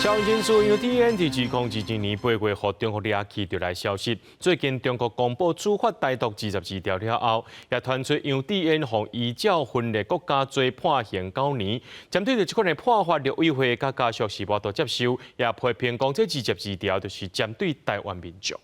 消息人士 UDN 伫2022年8月获中国掠去就来消息，最近中国公布处罚台独22条了后，也传出 UDN 向依照分裂国家罪判刑9年。针对着这款的判罚，陆委会甲家属是无都接受，也批评讲这22条就是针对台湾民众。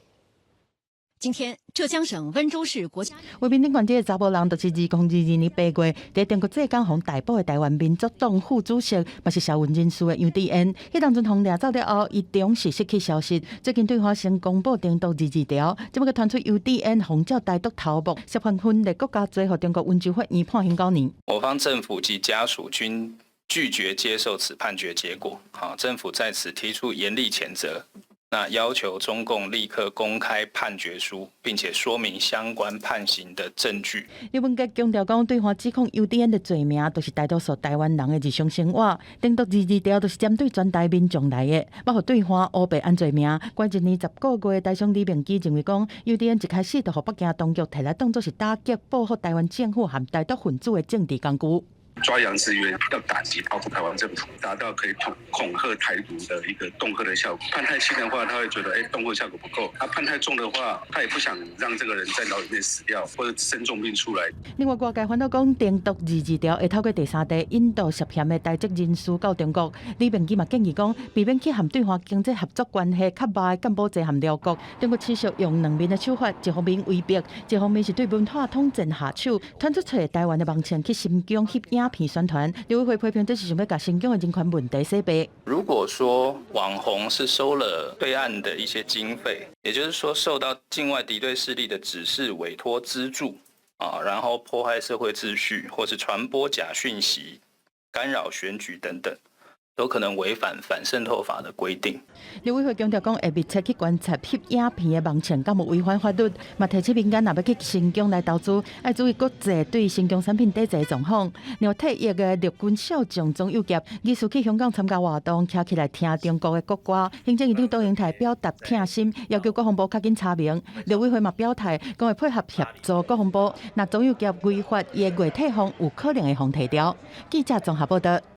今天，浙江省温州市国家为民顶管这个查甫人，就是2022年8月，在中国浙江逮捕的台湾民族党副主席，嘛是社运人士的 UDN， 迄当阵互掠走了后，伊中时失去消息。最近对方先公布订毒22条，即么个传出 UDN 奉照台独头目，涉犯分裂国家罪，和中国温州法院判刑9年。我方政府及家属均拒绝接受此判决结果。好，政府在此提出严厉谴责。 那要求中共立刻公开判决书，并且说明相关判刑的证据。李文杰强调讲，对方指控 UDN 的罪名都是大多数台湾人的日常生活，订毒22条都是针对全台民众来的，包括对方乌白按罪名。关一年10个月，台商李明基认为讲 ，UDN 一开始就互北京当局摕来当作是打击、保护台湾政府和台独分子的政治工具。 抓洋自愿要打击报复台湾政府，达到可以恐吓台独的一个恫吓的效果。判太轻的话，他会觉得恫吓效果不够；他判太重的话，他也不想让这个人在牢里面死掉或者生重病出来。另外，外界烦恼讲，订毒22条会透过第三地引导涉嫌的台籍人士到中国。李明基嘛建议讲，避免去和对方经济合作关系较歹的干部制和辽国。中国持续用两面的手法，一方面威逼，一方面是对文化统战下手，传出找台湾的网前去新疆翕影片宣传。刘委会批评这是想要把新疆的人权问题洗白。如果说网红是收了对岸的一些经费，也就是说受到境外敌对势力的指示、委托、资助然后破坏社会秩序，或是传播假讯息、干扰选举等等。 都可能违反反渗透法的规定。刘委会强调讲，会密切去观察翕影片的网前敢有违反法律，嘛提醒民间若要去新疆来投资，要注意国际对新疆产品抵制状况。另外，退役的陆军少将钟友杰，疑似去香港参加活动，徛起来听中国的国歌。行政院长杜英台表达痛心，要求国防部较紧查明。刘委会嘛表态，讲会配合协助国防部，若钟友杰违法，伊的月退俸有可能会互提调。记者综合报道。